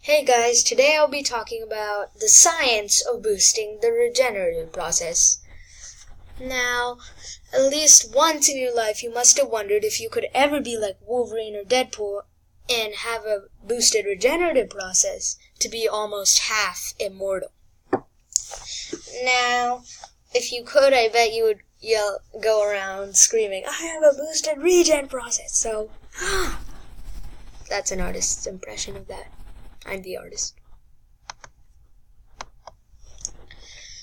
Hey guys, today I'll be talking about the science of boosting the regenerative process. Now, at least once in your life you must have wondered if you could ever be like Wolverine or Deadpool and have a boosted regenerative process to be almost half immortal. Now, if you could, I bet you would go around screaming, I have a boosted regen process. So, that's an artist's impression of that. I'm the artist.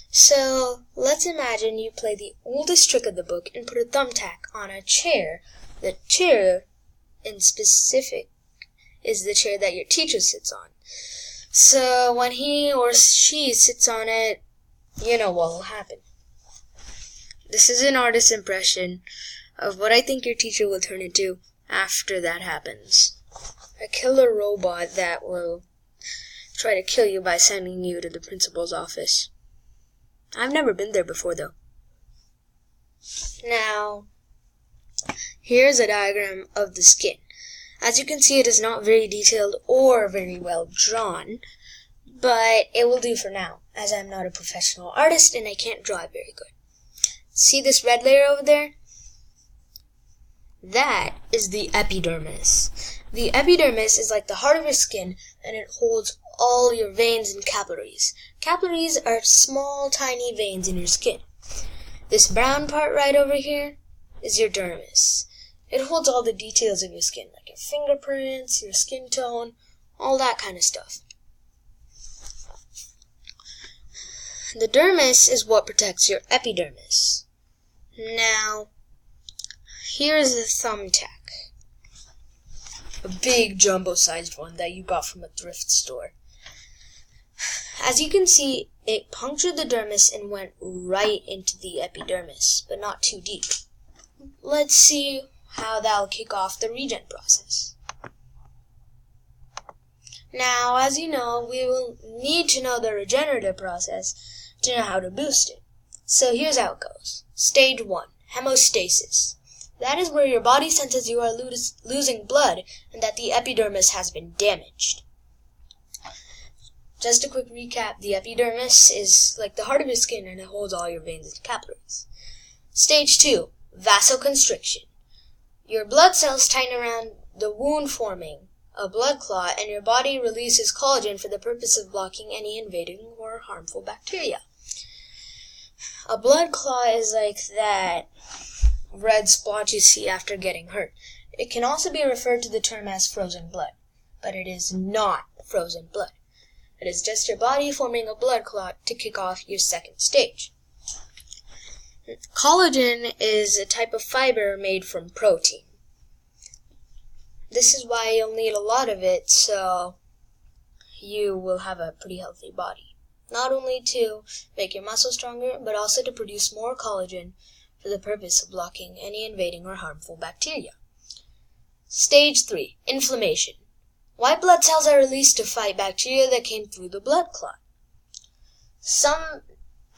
So, let's imagine you play the oldest trick of the book and put a thumbtack on a chair. The chair, in specific, is the chair that your teacher sits on. So, when he or she sits on it, you know what will happen. This is an artist's impression of what I think your teacher will turn into after that happens. A killer robot that will try to kill you by sending you to the principal's office. I've never been there before, though. Now, here's a diagram of the skin. As you can see, it is not very detailed or very well drawn, but it will do for now, as I'm not a professional artist and I can't draw it very good. See this red layer over there? That is the epidermis. The epidermis is like the heart of your skin, and it holds all your veins and capillaries. Capillaries are small, tiny veins in your skin. This brown part right over here is your dermis. It holds all the details of your skin, like your fingerprints, your skin tone, all that kind of stuff. The dermis is what protects your epidermis. Now, here's a thumbtack. A big jumbo-sized one that you got from a thrift store. As you can see, it punctured the dermis and went right into the epidermis, but not too deep. Let's see how that'll kick off the regen process. Now, as you know, we will need to know the regenerative process to know how to boost it. So here's how it goes. Stage 1, hemostasis. That is where your body senses you are losing blood and that the epidermis has been damaged. Just a quick recap, the epidermis is like the heart of your skin and it holds all your veins and capillaries. Stage 2, vasoconstriction. Your blood cells tighten around the wound, forming a blood clot, and your body releases collagen for the purpose of blocking any invading or harmful bacteria. A blood clot is like that red spot you see after getting hurt. It can also be referred to the term as frozen blood, but it is not frozen blood. It is just your body forming a blood clot to kick off your second stage. Collagen is a type of fiber made from protein. This is why you'll need a lot of it, so you will have a pretty healthy body. Not only to make your muscles stronger, but also to produce more collagen for the purpose of blocking any invading or harmful bacteria. Stage 3, inflammation. White blood cells are released to fight bacteria that came through the blood clot.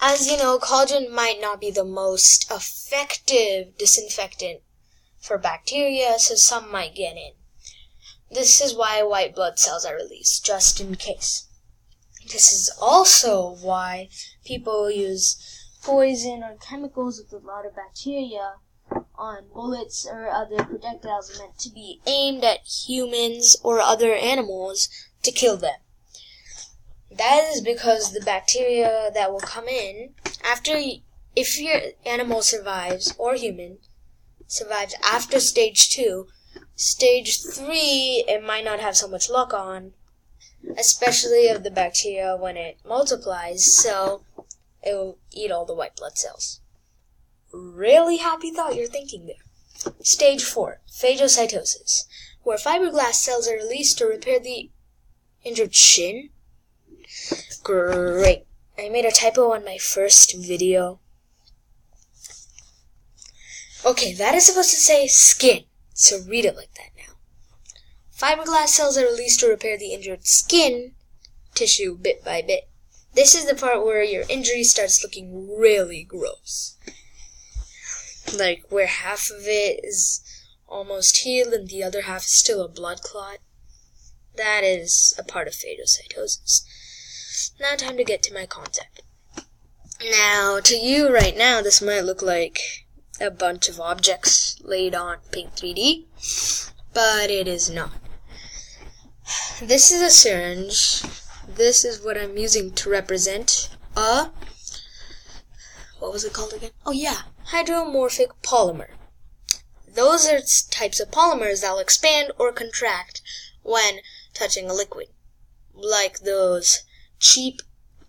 As you know, collagen might not be the most effective disinfectant for bacteria, so some might get in. This is why white blood cells are released, just in case. This is also why people use poison or chemicals with a lot of bacteria on bullets or other projectiles meant to be aimed at humans or other animals to kill them. That is because the bacteria that will come in if your animal survives, or human survives after stage 2, stage 3 it might not have so much luck on, especially of the bacteria when it multiplies, so it will eat all the white blood cells. Really happy thought you're thinking there. Stage 4, phagocytosis, where fiberglass cells are released to repair the injured shin. Great. I made a typo on my first video. Okay, that is supposed to say skin, so read it like that now. Fiberglass cells are released to repair the injured skin tissue bit by bit. This is the part where your injury starts looking really gross. Like where half of it is almost healed and the other half is still a blood clot. That is a part of phagocytosis. Now time to get to my concept. Now, to you right now, this might look like a bunch of objects laid on Paint 3D, but it is not. This is a syringe. This is what I'm using to represent a, what was it called again? Oh yeah, hydromorphic polymer. Those are types of polymers that will expand or contract when touching a liquid. Like those cheap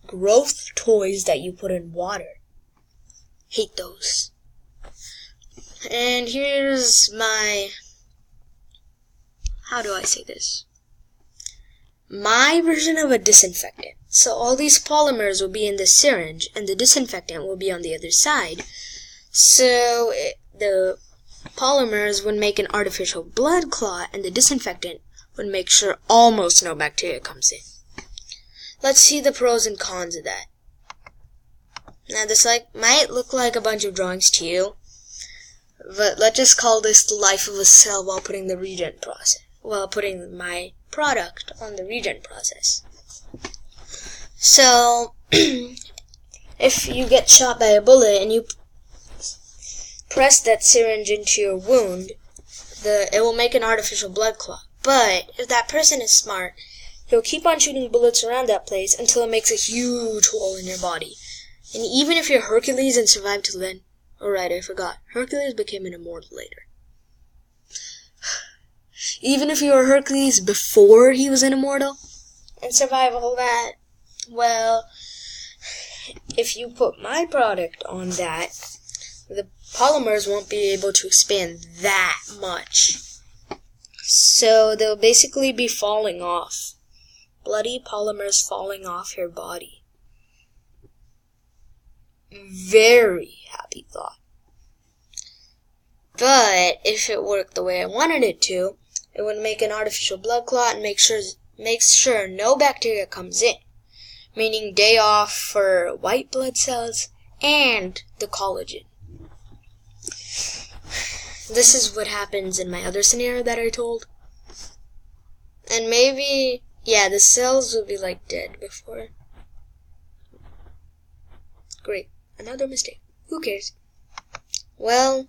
growth toys that you put in water. Hate those. And here's my, how do I say this? My version of a disinfectant. So all these polymers will be in the syringe and the disinfectant will be on the other side. So the polymers would make an artificial blood clot and the disinfectant would make sure almost no bacteria comes in. Let's see the pros and cons of that. Now this might look like a bunch of drawings to you, but let's just call this the life of a cell while putting the regen process. While putting my product on the regen process. So, if you get shot by a bullet and you press that syringe into your wound, it will make an artificial blood clot. But if that person is smart, he'll keep on shooting bullets around that place until it makes a huge hole in your body. And even if you're Hercules and survived till then, alright, I forgot, Hercules became an immortal later. Even if you were Hercules before he was an immortal and survive all that, well, if you put my product on that, the polymers won't be able to expand that much. So they'll basically be falling off. Bloody polymers falling off your body. Very happy thought. But if it worked the way I wanted it to, it would make an artificial blood clot and makes sure no bacteria comes in, meaning day off for white blood cells and the collagen. This is what happens in my other scenario that I told. And maybe, yeah, the cells will be like dead before. Great, another mistake. Who cares? Well,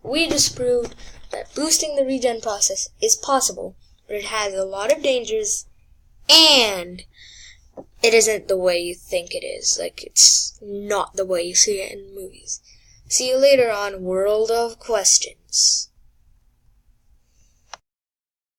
we just proved that boosting the regen process is possible, but it has a lot of dangers, and it isn't the way you think it is. Like, it's not the way you see it in movies. See you later on World of Questions.